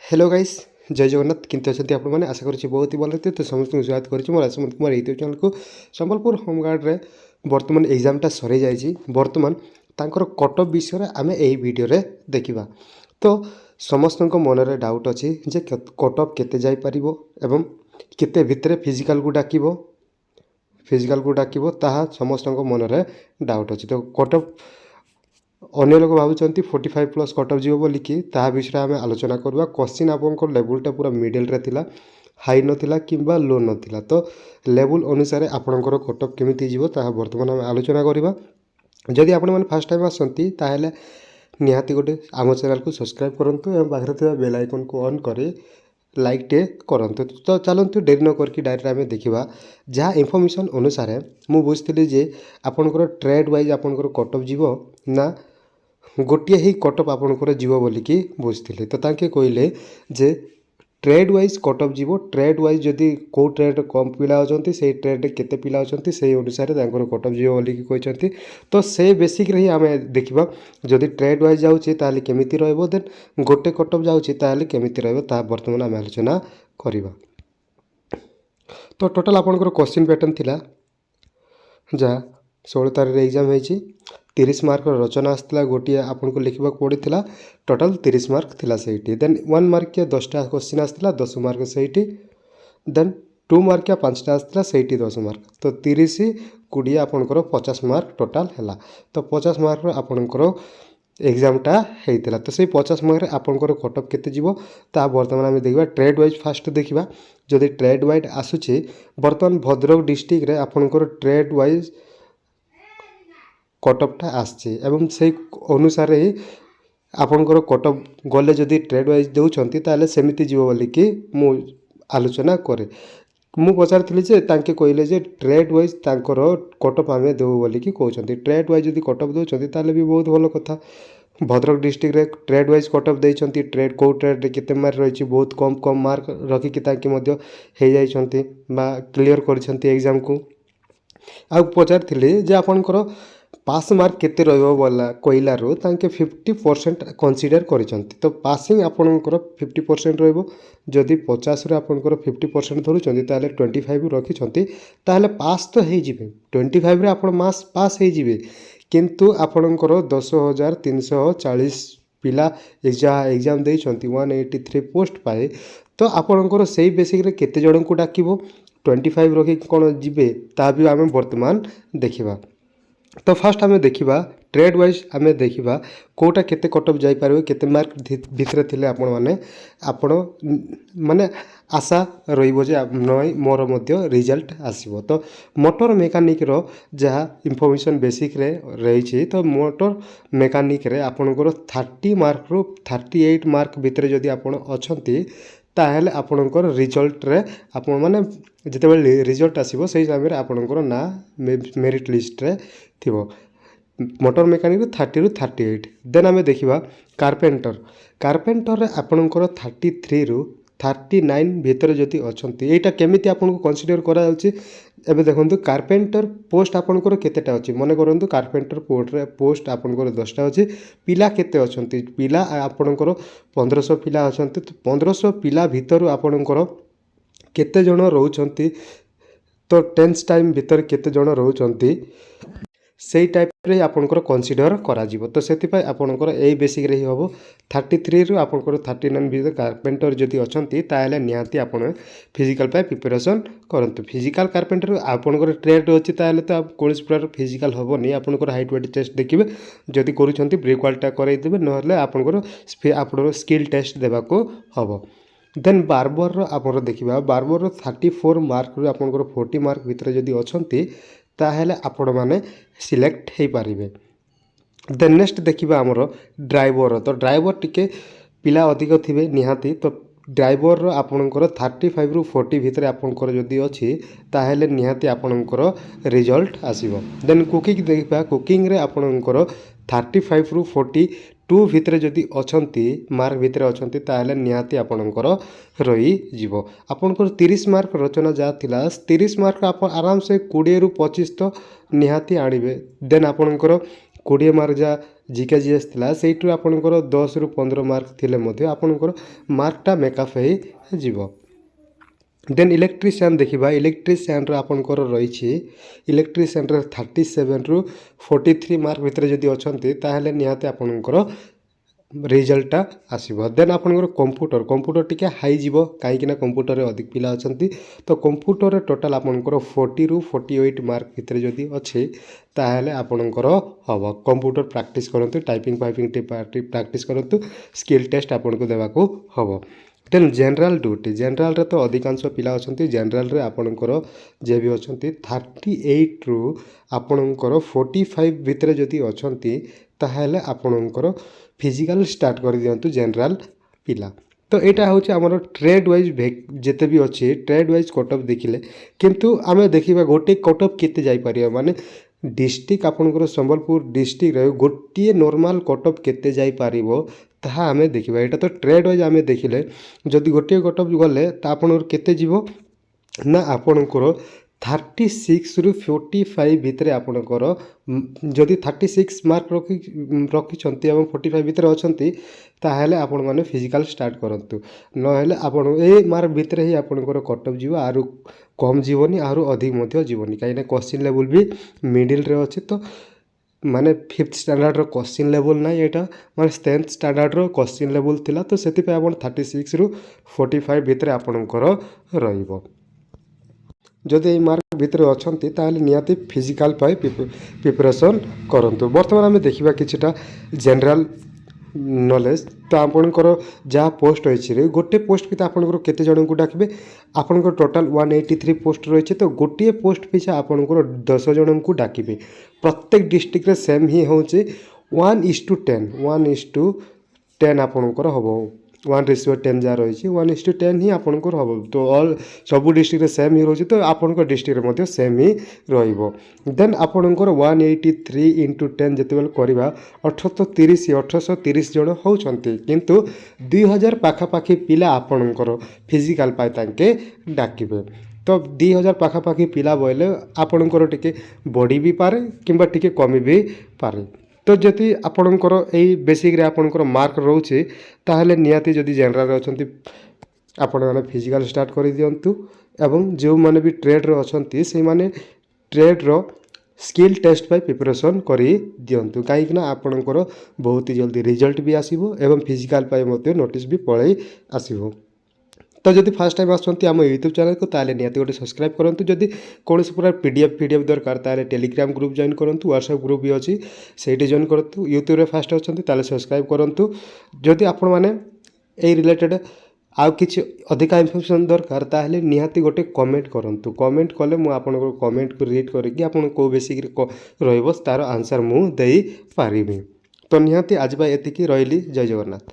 Hello guys जय जगन्नाथ किंतु अच्छे आपण मैंने आशा करुँच बहुत ही भल तो समस्त स्वागत करुँच मोर आसमत कुमार यूट्यूब चैनल को संबलपुर होमगार्ड रे बर्तमान एग्जामटा सरी जाइए बर्तमान तांकर कटअप विषय आम यही वीडियो रे देखिबा। तो समस्त मन में डाउट अच्छी जे कटअप केते जाई परिबो एवं केते भितरे फिजिकल को डाकिबो ताहा समस्त मन में डाउट अच्छी। तो कटअप अन्य लोक भावुंट 45+ कटअप जीव बोलिकी ता विषय आम आलोचना करवा। क्वेश्चन आपंकर लेवलटा पूरा मिडिल रे थिला, हाई नथिला किंबा लो नथिला। तो लेवल अनुसार आपणकर कटअप केमिति जीव ताहा वर्तमान आम आलोचना करवा। जदि आपण मैंने फास्ट टाइम आसती ताहेले निहाती गोटे आम चैनल को सब्सक्राइब करंतु एवं पाखरे थिबा बेल आइकन को ऑन करे लाइक टे करंतु। तो चलंतु डेरी न करके डायरेक्ट आम देखा जहाँ इनफॉरमेशन अनुसार मु बुझी जे आपणकर ट्रेड वाइज आपणकर कटअप जीव ना गोटे ही कटअप आपणकर जीव बोलिकी बुझी। तो तांके कहले जे ट्रेड वाइज कटअप जीव, ट्रेड वाइज जदि कौ ट्रेड कम पिला होचंती से ट्रेड केते पिला होचंती से अनुसार तांकर कटअप जीव बोलिकी कहचंती। तो से बेसिक रे ही आमे देखिबा जदि ट्रेड वाइज जाउची ताले केमिति रहबो, देन गोटे कटअप जाउची ताले केमिति रहबो ता वर्तमान आमे आलोचना करिबा। तो टोटल आपणकर क्वेश्चन पैटर्न थिला जहाँ 16 तारीख एग्जाम होईची 30 मार्क रचना आसला गोटे आपन को लिखा पड़ा टोटल 30 मार्क थिला सेठी। देन 1 मार्क के 10टा क्वेश्चन आसला 10 मार्क सेठी। देन 2 मार्क के 5टा आसला सेठी 10 मार्क। तो 30 20 आपनकर 50 मार्क टोटाल हैला। तो 50 मार्क आपनकर एग्जामटा होता। तो से 50 मार्क आपनकर कटअप केते जीवो ता वर्तमान आम देखा। ट्रेड वाइज फास्ट देखा जदि ट्रेड वाइज आसुचे बर्तमान भद्रक डिस्ट्रिक्ट रे आपनकर ट्रेड वाइज कटअपटा आसचे एवं से अनुसार ही आपनकर कटअप गले जदि ट्रेड वाइज देउछंती ताले सेमिति जीव बोलिकी मु आलोचना करे। मु पचारथिली जे तांके कहले जे ट्रेड वाइज तांकर कटअप आमे देउ बोलिकी कहउछंती। ट्रेड वाइज जदि कटअप देउछंती ताले भी बहुत भलो कथा। भद्रक डिस्ट्रिक्ट रे ट्रेड वाइज कटअप देइछंती, ट्रेड को ट्रेड रे केते मार्क रहिछि बहुत कम मार्क रखिकी तांके मध्य हे जाइछंती बा क्लियर करिछंती एग्जाम को। आ पचारथिली जे आपनकर पास मार्क केते रहबो बोला कोइलारो तांके 50% कंसीडर करिसंती। तो पासिंग आपनकर 50% रहबो जदि 50 रे आपनकर 50% धरुचंती ताले 25 रखिसंती ताले पास तो हे जिवे। 25 रे आपन मास पास हे जिवे किंतु आपनकर 10,340 पिला एग्जाम देइसंती 183 पोस्ट पाए। तो आपनकर सेही बेसिक रे केते जण को डाकिबो 25 रखि कोन जिवे ता भी आमे वर्तमान देखिबा। तो फास्ट आम देखा ट्रेड वाइज आम देखा कौटा केते कटअप जाई पारे केते मार्क भितर थिले आपण माने आशा रहिबो जे नय मोर मध्य रिजल्ट आसीबो। तो मोटर मेकानिक रो जहाँ इनफॉरमेशन बेसिक रे रही तो मोटर मेकानिक रे आपणकर 30 मार्क रु 38 मार्क भितर जदि आपण अछंती ताहेले आपणकर रिजल्ट रे आपण माने जितेबाला रिजल्ट आसीबो सेही समय रे आपणकर ना मेरिट लिस्ट रे थिबो। मोटर मेकानिक 30 रु 38। देन आमे देखिबा कारपेंटर रे आपणकर 33 रु 39 भितर जदि अछंती एटा केमिति आपन को कंसीडर करा जाउची। एबे देखंतु कारपेंटर पोस्ट आपणकर केतेटा अछि मने करंतु कारपेंटर पोस्ट आपणकर 10टा अछि। पिला केते अछंती पिला आपणकर 1500 पिला अछंती। तो 1500 पिला भितर आपणकर केते जण रहउछंती तो टेंस टाइम भितर केते जण रहउछंती सेही टाइप रे आपणकर कंसीडर करा जिवो। तो सेति पय आपणकर ए बेसिक रे ही हबो 33 रु आपणकर 39 भितर कारपेंटर जदि अछंती ताहेले निहाती आपण फिजिकल पय प्रिपरेशन करंतु। फिजिकल कारपेंटर आपणकर ट्रेड अछि ताहेले तो कोलिस प्लेयर फिजिकल हबोनी आपणकर हाइट वेट टेस्ट देखिबे जदि करूछंती ब्रेक वालटा करइ देबे नहले आपणकर स्किल टेस्ट देबाको हबो। देन बार्बर आपण देखिबा बार्बर 34 मार्क रु आपणकर 40 मार्क भितर जदि अछंती ताहेले आपण माने सिलेक्ट हे पारिबे। देन नेक्स्ट देखिबा हमर ड्राइवर। तो ड्राइवर टिके पिला अधिक थिबे निहाती। तो ड्राइवर आपणकर 35 रु 40 भितर आपणकर जदि अछि ताहेले निहाती आपणकर रिजल्ट आसीबो। देन कुकिंग देखिबा कुकिंग रे आपणकर 35 रु 42 भितर जदि अछंती मार्क भितर अछंती ताहेले निहाती आपणकर रही जिवो। आपणकर 30 मार्क रचना जा थिला 30 मार्क आप आराम से 20 रु 25 तो निहाती आनिबे। देन आपणकर 20 ମାର୍କ ଯାହା ଜିକେ ଜିଏସ୍ ଥିଲା ସେଇଠୁ ଆପଣଙ୍କର 10ରୁ 15 ମାର୍କ ଥିଲେ ମଧ୍ୟ ଆପଣଙ୍କର ମାର୍କଟା ମେକଅପ୍ ହେଇଯିବ। ଦେନ୍ ଇଲେକ୍ଟ୍ରିସିଆନ୍ ଦେଖିବା। ଇଲେକ୍ଟ୍ରିସିଆନ୍ର ଆପଣଙ୍କର ରହିଛି ଇଲେକ୍ଟ୍ରିସିଆନ୍ର 37ରୁ 43 ମାର୍କ ଭିତରେ ଯଦି ଅଛନ୍ତି ତାହେଲେ ନିହାତି ଆପଣଙ୍କର ରେଜଲ୍ଟଟା ଆସିବ। ଦେନ୍ ଆପଣଙ୍କର କମ୍ପ୍ୟୁଟର ଟିକେ ହାଇ ଯିବ, କାହିଁକିନା କମ୍ପ୍ୟୁଟରରେ ଅଧିକ ପିଲା ଅଛନ୍ତି। ତ କମ୍ପ୍ୟୁଟରରେ ଟୋଟାଲ୍ ଆପଣଙ୍କର 40ରୁ 48 ମାର୍କ ଭିତରେ ଯଦି ଅଛି ତାହେଲେ ଆପଣଙ୍କର ହେବ। କମ୍ପ୍ୟୁଟର ପ୍ରାକ୍ଟିସ୍ କରନ୍ତୁ, ଟାଇପିଂ ପ୍ରାକ୍ଟିସ୍ କରନ୍ତୁ, ସ୍କିଲ୍ ଟେଷ୍ଟ ଆପଣଙ୍କୁ ଦେବାକୁ ହେବ। ଦେନ୍ ଜେନେରାଲ୍ ଡ୍ୟୁଟି। ଜେନେରାଲ୍ରେ ତ ଅଧିକାଂଶ ପିଲା ଅଛନ୍ତି। ଜେନେରାଲ୍ରେ ଆପଣଙ୍କର ଯିଏ ବି ଅଛନ୍ତି 38ରୁ ଆପଣଙ୍କର 45 ଭିତରେ ଯଦି ଅଛନ୍ତି ତାହେଲେ ଆପଣଙ୍କର ଫିଜିକାଲ୍ ଷ୍ଟାର୍ଟ କରିଦିଅନ୍ତୁ ଜେନେରାଲ୍ ପିଲା। ତ ଏଇଟା ହେଉଛି ଆମର ଟ୍ରେଡ୍ ୱାଇଜ୍ ଯେତେ ବି ଅଛି ଟ୍ରେଡ୍ ୱାଇଜ୍ କଟ୍ ଅଫ୍ ଦେଖିଲେ, କିନ୍ତୁ ଆମେ ଦେଖିବା ଗୋଟେ କଟ୍ ଅଫ୍ କେତେ ଯାଇପାରିବ, ମାନେ ଡିଷ୍ଟ୍ରିକ୍ଟ ଆପଣଙ୍କର ସମ୍ବଲପୁର ଡିଷ୍ଟ୍ରିକ୍ଟରେ ଗୋଟିଏ ନର୍ମାଲ୍ କଟ୍ ଅଫ୍ କେତେ ଯାଇପାରିବ ତାହା ଆମେ ଦେଖିବା। ଏଇଟା ତ ଟ୍ରେଡ୍ ୱାଇଜ୍ ଆମେ ଦେଖିଲେ ଯଦି ଗୋଟିଏ କଟ୍ ଅଫ୍ ଗଲେ ତା ଆପଣଙ୍କର କେତେ ଯିବ ନା ଆପଣଙ୍କର 36ରୁ 45 ଭିତରେ ଆପଣଙ୍କର ଯଦି 36 ମାର୍କ ରଖିଛନ୍ତି ଏବଂ 45 ଭିତରେ ଅଛନ୍ତି ତାହେଲେ ଆପଣମାନେ ଫିଜିକାଲ୍ ଷ୍ଟାର୍ଟ କରନ୍ତୁ। ନହେଲେ ଆପଣ ଏଇ ମାର୍କ ଭିତରେ ହିଁ ଆପଣଙ୍କର କଟ୍ ଅଫ୍ ଯିବ, ଆରୁ କମ୍ ଯିବନି, ଆହୁରି ଅଧିକ ମଧ୍ୟ ଯିବନି। କାହିଁକିନା କୋଶ୍ଚିନ୍ ଲେବୁଲ୍ ବି ମିଡ଼ିଲ୍ରେ ଅଛି। ତ ମାନେ 5th ଷ୍ଟାଣ୍ଡାର୍ଡ଼ର କୋଶ୍ଚିନ୍ ଲେବୁଲ୍ ନାହିଁ, ଏଇଟା ମାନେ 10th ଷ୍ଟାଣ୍ଡାର୍ଡ଼ର କୋଶ୍ଚିନ୍ ଲେବୁଲ୍ ଥିଲା। ତ ସେଥିପାଇଁ ଆପଣ 36ରୁ 45 ଭିତରେ ଆପଣଙ୍କର ରହିବ। ଯଦି ଏଇ ମାର୍କ ଭିତରେ ଅଛନ୍ତି ତାହେଲେ ନିହାତି ଫିଜିକାଲ୍ ପାଇଁ ପ୍ରିପାରେସନ୍ କରନ୍ତୁ। ବର୍ତ୍ତମାନ ଆମେ ଦେଖିବା କିଛିଟା ଜେନେରାଲ୍ ନଲେଜ୍। ତ ଆପଣଙ୍କର ଯାହା ପୋଷ୍ଟ ରହିଛି ଗୋଟେ ପୋଷ୍ଟ ପିଛା ଆପଣଙ୍କର କେତେ ଜଣଙ୍କୁ ଡାକିବେ, ଆପଣଙ୍କର ଟୋଟାଲ୍ 183 ପୋଷ୍ଟ ରହିଛି। ତ ଗୋଟିଏ ପୋଷ୍ଟ ପିଛା ଆପଣଙ୍କର 10 ଜଣଙ୍କୁ ଡାକିବେ। ପ୍ରତ୍ୟେକ ଡିଷ୍ଟ୍ରିକ୍ଟରେ ସେମ୍ ହିଁ ହେଉଛି 1:10 ଆପଣଙ୍କର ହେବ। 1:10 ଯାହା ରହିଛି 1:10 ହିଁ ଆପଣଙ୍କର ହେବ। ତ ସବୁ ଡିଷ୍ଟ୍ରିକ୍ଟରେ ସେମ୍ ହିଁ ରହୁଛି, ତ ଆପଣଙ୍କ ଡିଷ୍ଟ୍ରିକ୍ଟରେ ମଧ୍ୟ ସେମ୍ ହିଁ ରହିବ। ଦେନ୍ ଆପଣଙ୍କର 183 × 10 ଯେତେବେଳେ କରିବା 1830 ଜଣ ହେଉଛନ୍ତି, କିନ୍ତୁ 2000 ପାଖାପାଖି ପିଲା ଆପଣଙ୍କର ଫିଜିକାଲ୍ ପାଇଁ ତାଙ୍କେ ଡାକିବେ। ତ 2000 ପାଖାପାଖି ପିଲା ବୋଇଲେ ଆପଣଙ୍କର ଟିକେ ବଢ଼ି ବି ପାରେ କିମ୍ବା ଟିକେ କମି ବି ପାରେ। ତ ଯଦି ଆପଣଙ୍କର ଏଇ ବେସିକ୍ରେ ଆପଣଙ୍କର ମାର୍କ ରହୁଛି ତାହେଲେ ନିହାତି ଯଦି ଜେନେରାଲ୍ରେ ଅଛନ୍ତି ଆପଣମାନେ ଫିଜିକାଲ୍ ଷ୍ଟାର୍ଟ କରିଦିଅନ୍ତୁ। ଏବଂ ଯେଉଁମାନେ ବି ଟ୍ରେଡ଼୍ରେ ଅଛନ୍ତି ସେଇମାନେ ଟ୍ରେଡ଼୍ର ସ୍କିଲ୍ ଟେଷ୍ଟ ପାଇଁ ପ୍ରିପାରେସନ୍ କରିଦିଅନ୍ତୁ, କାହିଁକିନା ଆପଣଙ୍କର ବହୁତ ଜଲ୍ଦି ରେଜଲ୍ଟ ବି ଆସିବ ଏବଂ ଫିଜିକାଲ୍ ପାଇଁ ମଧ୍ୟ ନୋଟିସ୍ ବି ପଳାଇ ଆସିବ। ତ ଯଦି ଫାର୍ଷ୍ଟ ଟାଇମ୍ ଆସୁଛନ୍ତି ଆମ ୟୁଟ୍ୟୁବ୍ ଚ୍ୟାନେଲ୍କୁ ତାହେଲେ ନିହାତି ଗୋଟେ ସବସ୍କ୍ରାଇବ୍ କରନ୍ତୁ। ଯଦି କୌଣସି ପ୍ରକାର PDF ଦରକାର ତାହେଲେ ଟେଲିଗ୍ରାମ ଗ୍ରୁପ୍ ଜଏନ୍ କରନ୍ତୁ, ହ୍ୱାଟ୍ସଆପ୍ ଗ୍ରୁପ୍ ବି ଅଛି ସେଇଠି ଜଏନ୍ କରନ୍ତୁ। ୟୁଟ୍ୟୁବ୍ରେ ଫାର୍ଷ୍ଟ ଅଛନ୍ତି ତାହେଲେ ସବସ୍କ୍ରାଇବ୍ କରନ୍ତୁ। ଯଦି ଆପଣମାନେ ଏଇ ରିଲେଟେଡ଼୍ ଆଉ କିଛି ଅଧିକା ଇନଫର୍ମେସନ୍ ଦରକାର ତାହେଲେ ନିହାତି ଗୋଟେ କମେଣ୍ଟ କରନ୍ତୁ। କମେଣ୍ଟ କଲେ ମୁଁ ଆପଣଙ୍କର କମେଣ୍ଟକୁ ରିଡ୍ କରିକି ଆପଣଙ୍କୁ କେଉଁ ବେସିକ୍ରେ ରହିବ ତା'ର ଆନ୍ସର୍ ମୁଁ ଦେଇପାରିବି। ତ ନିହାତି ଆଜି ପାଇଁ ଏତିକି, ରହିଲି। ଜୟ ଜଗନ୍ନାଥ।